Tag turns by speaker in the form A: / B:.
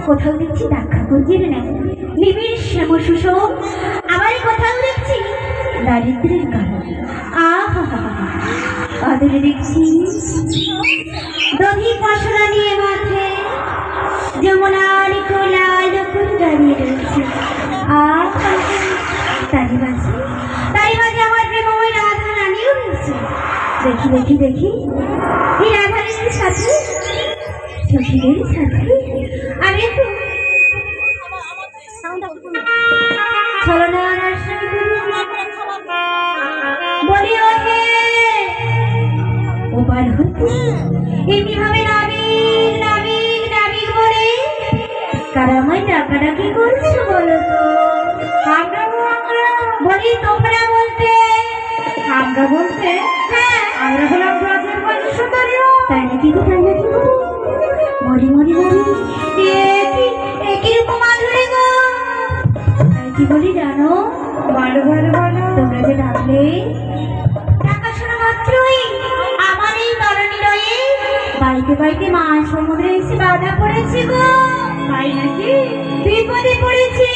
A: কোথাও দেখছি দেখা গুজির না নিবিড় শ্যাম সুষম, আবার কোথাও দেখছি দারিদ্রের কারণ। আদরে দেখছি দহি পাশরা নিয়ে মাঠে যমুনার কোলায় যখন দাঁড়িয়ে রয়েছে। তারই মাঝে আমার প্রেমময় রাধা রানীও রয়েছে। দেখি দেখি দেখি এই রাধা রানীর সাথে সখীদের সাথে আমি একটু বলি ওকে ওপার হতে এমনি ভাবে নাবিক নাবিক নাবিক বলে কারামায় ডাকাডাকি করছো বলো তো? আমরা বলি তোমরা বলতে আমরা বলতে হ্যাঁ আমরা হলাম ব্রজের বলি সুন্দরী। তাই নাকি গো তাই নাকি গো মরি মরি মরি কিরকম আধুরে গো কি বলি জানো? ভালো ভালো ভালো তোমরা যে ডাকলে টাকা শোনা মাত্রই আমার এই তরণী রয়ে বাড়িতে বাড়িতে মাছ সমুদ্রে এসে বাধা পড়েছি গো। তাই নাকি? বিপদে পড়েছি।